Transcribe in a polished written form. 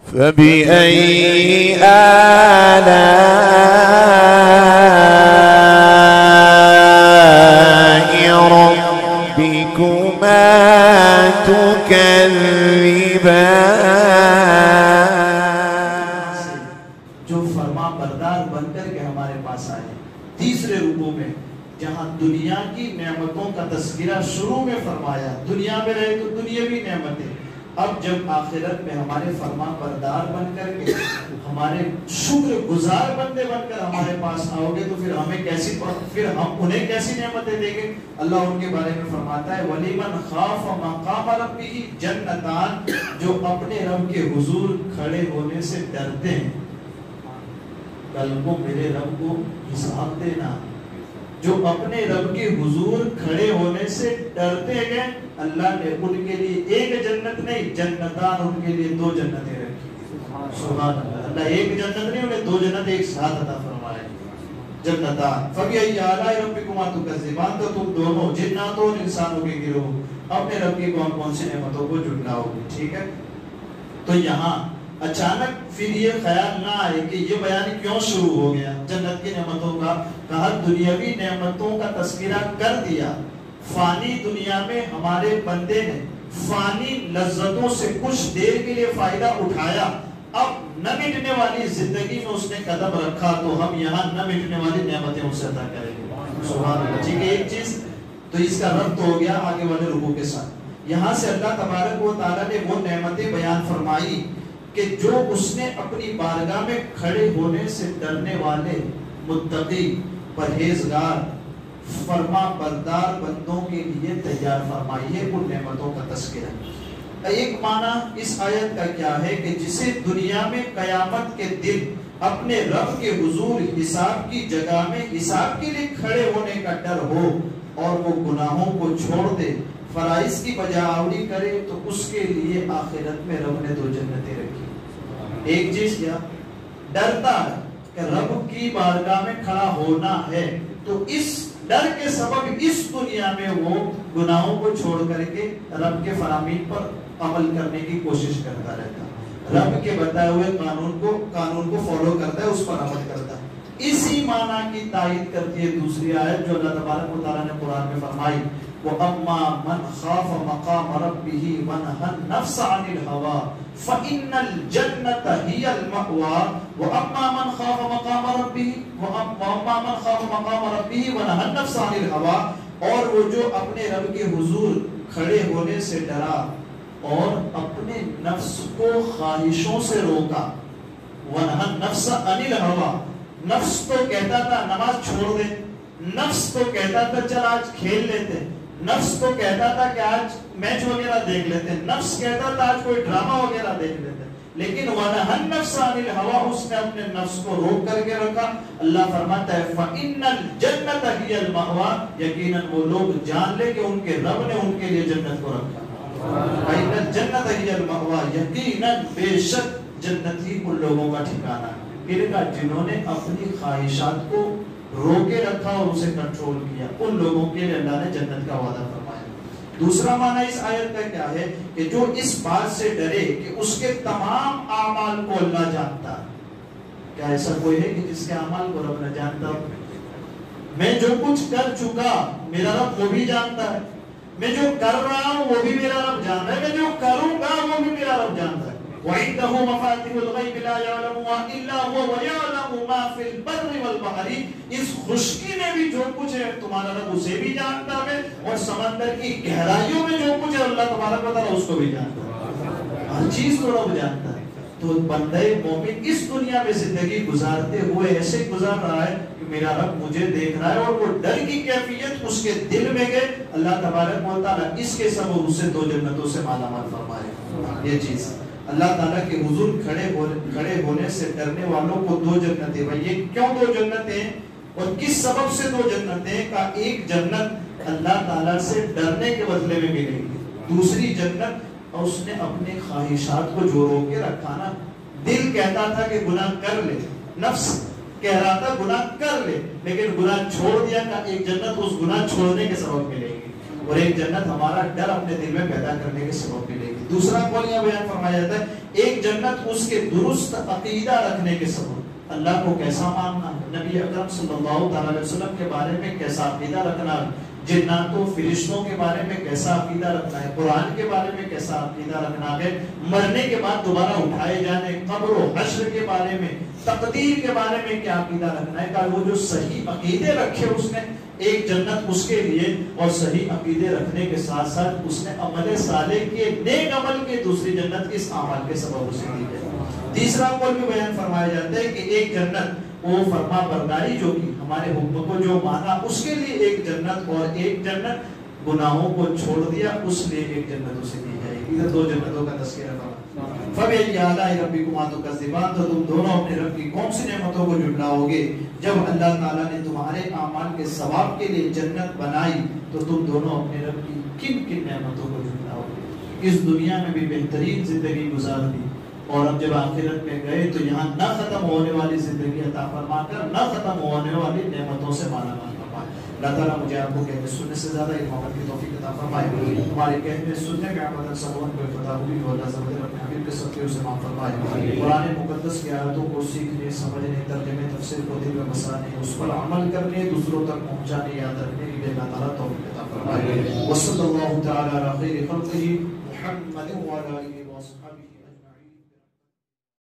فبأي آلاء ربكما تكذبان. جو فرما بردار بن کر کے ہمارے پاس آئے. تیسرے رکوع میں جہاں دنیا کی نعمتوں کا تذکرہ شروع میں فرمایا، دنیا میں رہے تو دنیاوی نعمتیں، اب جب آخرت میں ہمارے فرما بردار بن کر کے ہمارے شکر گزار بندے بن کر ہمارے پاس آؤ گے تو پھر ہمیں پھر ہم انہیں کیسی نعمتیں دیں گے. اللہ ان کے بارے میں فرماتا ہے وَلِمَنْ خَافَ مَقَامَ رَبِّهِ جَنَّتَانِ، جو اپنے رب کے حضور کھڑے ہونے سے ڈرتے ہیں. کل کو میرے رب کو حساب دینا. جو اپنے رب کے حضور کھڑے ہونے سے ڈرتے ہیں، اللہ نے ان کے لیے ایک جنت نہیں، جنتان، ان کے لیے 2 جنتیں رکھی. سبحان اللہ. اللہ ایک جنت نہیں، انہیں 2 جنت ایک ساتھ عطا فرمائے. جنتان فَبِأَيِّ آلَاءِ رَبِّكُمَا تُكَذِّبَانِ، تو تم دونوں جناتوں اور انسانوں کے گروہ اپنے رب کی کون کون سی نعمتوں کو جھٹلاؤ گے. ٹھیک ہے. تو یہاں اچانک پھر یہ خیال نہ آئے کہ یہ بیان کیوں شروع ہو گیا جنت کی نعمتوں کا. کہا دنیاوی نعمتوں کا تذکرہ کر دیا. فانی دنیا میں ہمارے بندے نے فانی لذتوں سے کچھ دیر کے لیے فائدہ اٹھایا. اب نہ مٹنے والی زندگی میں اس نے قدم رکھا تو ہم یہاں نہ مٹنے والی نعمتیں اسے عطا کریں گے. سبحان اللہ. ٹھیک ہے. ایک چیز تو اس کا ربط ہو گیا آگے والے رکوع کے ساتھ. یہاں سے اللہ تبارک و تعالیٰ نے وہ نعمتیں بیان فرمائی کہ جو اس نے اپنی بارگاہ میں کھڑے ہونے سے ڈرنے والے متقی پرہیزگار فرما بردار بندوں کے لیے تیار فرمائی ہے ان نعمتوں کا تذکرہ. ایک معنی اس آیت کا کیا ہے کہ جسے دنیا میں قیامت کے دن اپنے رب کے حضور حساب کی جگہ میں حساب کے لیے کھڑے ہونے کا ڈر ہو اور وہ گناہوں کو چھوڑ دے، فرائض کی بجاوری کرے، تو اس کے لیے آخرت میں رب نے 2 جنتیں رکھی. ایک چیز کیا ڈرتا ہے کہ رب کی بارگاہ میں کھڑا ہونا ہے، تو اس ڈر کے سبب اس دنیا میں وہ گناہوں کو چھوڑ کر کے رب کے فرامین پر عمل کرنے کی کوشش کرتا رہتا، رب کے بتائے ہوئے قانون کو فالو کرتا ہے، اس پر عمل کرتا ہے. اسی معنی کی تائید کرتی ہے دوسری آیت جو اللہ تبارک و تعالیٰ نے قرآن میں فرمائی وَأَمَّا مَنْ خَافَ مَقَامَ رَبِّهِ وَنَهَى النَّفْسَ عَنِ الْهَوَىٰ فَإِنَّ الْجَنَّةَ هِيَ الْمَأْوَىٰ وَأَمَّا مَنْ خَافَ مَقَامَ رَبِّهِ وَنَهَى النَّفْسَ عَنِ الْهَوَىٰ، اور وہ جو اپنے رب کے حضور کھڑے ہونے سے ڈرا اور اپنے نفس کو خواہشوں سے روکا. وَنَهَى النَّفْسَ عَنِ الْهَوَىٰ، نفس تو کہتا تھا نماز چھوڑ دے، نفس تو کہتا تھا چل آج کھیل لیتے، نفس تو کہتا تھا کہ آج میچ وغیرہ دیکھ لیتے، نفس کہتا تھا آج کوئی ڈرامہ وغیرہ دیکھ لیتے، لیکن وَنَهَى النَّفْسَ عَنِ الْهَوَىٰ، اس نے اپنے نفس کو روک کر کے رکھا. اللہ فرماتا ہے فَإِنَّ الْجَنَّةَ هِيَ الْمَأْوَىٰ، یقیناً وہ لوگ جان لے کہ ان کے رب نے ان کے لیے جنت کو رکھا. فَإِنَّ الْجَنَّةَ هِيَ الْمَأْوَىٰ، یقیناً بے شک جنت ہی ان لوگوں کا ٹھکانہ ہے جنہوں نے اپنی خواہشات کو روکے رکھا اور اسے کنٹرول کیا. ان لوگوں کے لیے اللہ نے جنت کا وعدہ فرمایا. دوسرا معنی اس آیت کا کیا ہے کہ جو اس بات سے ڈرے کہ اس کے تمام اعمال کو اللہ جانتا ہے. کیا ایسا کوئی ہے کہ جس کے اعمال کو رب نہ جانتا ہو؟ میں جو کچھ کر چکا میرا رب وہ بھی جانتا ہے، میں جو کر رہا ہوں وہ بھی میرا رب جانتا ہے، میں جو کروں گا وہ بھی میرا رب جانتا ہے. وَعِنْدَهُ مَفَاتِحُ الْغَيْبِ لَا يَعْلَمُهَا إِلَّا هُوَ وَيَعْلَمُ مَا فِي الْبَرِّ وَالْبَحْرِ، اس خشکی میں بھی جو کچھ ہے تمہارا رب اسے بھی جانتا ہے، اور سمندر کی گہرائیوں میں جو کچھ ہے اللہ تبارک و تعالیٰ اس کو بھی جانتا ہے. ہر چیز تو رب جانتا ہے. تو بندہ مومن اس دنیا میں زندگی گزارتے ہوئے ایسے گزار رہا ہے کہ میرا رب مجھے دیکھ رہا ہے، اور وہ ڈر کی کیفیت اس کے دل میں گئے. اللہ تبارک و تعالیٰ اس کے سبب اسے 2 جنتوں سے مالا مال فرمائے. یہ چیز اللہ تعالیٰ کے حضور کھڑے ہونے سے ڈرنے والوں کو 2 جنتیں. بھائی یہ کیوں 2 جنتیں اور کس سبب سے 2 جنتیں؟ کا ایک جنت اللہ تعالیٰ سے ڈرنے کے بدلے میں ملے گی، دوسری جنت اور اس نے اپنے خواہشات کو جو روک کے رکھا نا. دل کہتا تھا کہ گناہ کر لے، نفس کہہ رہا تھا گناہ کر لے، لیکن گناہ چھوڑ دیا کا ایک جنت اس گناہ چھوڑنے کے سبب ملے گی. اور ایک جنت ہمارا ڈر اپنے دل میں پیدا کرنے کے سبب ملے گی. دوسرا قول یہ بیان فرمایا جاتا ہے ایک جنت اس کے درست عقیدہ رکھنے کے سبب. اللہ کو کیسا ماننا ہے, نبی اکرم صلی اللہ تعالی علیہ وسلم کے بارے میں کیسا عقیدہ رکھنا ہے, جناتوں فرشتوں کے بارے میں کیسا عقیدہ رکھنا ہے, قرآن کے بارے میں کیسا عقیدہ رکھنا ہے, مرنے کے بعد دوبارہ اٹھائے جانے, قبر و حشر کے بارے میں, تقدیر کے بارے میں کیا عقیدہ رکھنا ہے. کہ وہ جو صحیح عقیدے رکھے اس نے, ایک جنت اس کے لیے, اور صحیح عقیدے رکھنے کے ساتھ ساتھ اس نے عمل صالح کے, نیک عمل کے, دوسری جنت اس عمل کے سبب اسے دی ہے. تیسرا قول بھی بیان فرمایا جاتا ہے کہ ایک جنت وہ فرما برداری جو کی, ہمارے حکم کو جو مانا اس کے لیے ایک جنت, اور ایک جنت گناہوں کو چھوڑ دیا اس لیے ایک جنت اسے دی جائے گی. ادھر دو جنتوں کا تذکرہ کرا. فَبِأَيِّ آلَاءِ رَبِّكُمَا تُكَذِّبَانِ, تو تم دونوں اپنے رب کی کون سی نعمتوں کو جھٹلاؤ گے. جب اللہ تعالیٰ نے تمہارے اعمال کے ثواب کے لیے جنت بنائی تو تم دونوں اپنے رب کی کن کن نعمتوں کو جھٹلاؤ گے. اس دنیا میں بھی بہترین زندگی گزار دی, اور اب جب آخرت میں گئے تو یہاں نہ ختم ہونے والی زندگی عطا فرما کر نہ ختم ہونے والی نعمتوں سے مالا مال فرمائے. اللہ تعالیٰ مجھے آپ کو کہنے سننے سے زیادہ علم کی توفیق عطا فرمائے. ہمارے کہنے سننے میں عمل سبون کو فتح ہوئی اور اللہ سبحانہ اپنے حبیب کے صدقے اسے معاف فرمائے. قرآن مقدس کی آیاتوں کو سیکھنے, سمجھنے, ترجمے, تفسیر کو دل میں بسانے, اس پر عمل کرنے, دوسروں تک پہنچانے, یاد رکھنے کے لیے اللہ تعالیٰ توفیق عطا فرمائے. وصلی اللہ تعالی علی خیر خلقہ محمد وعلی آلہ وصحبہ.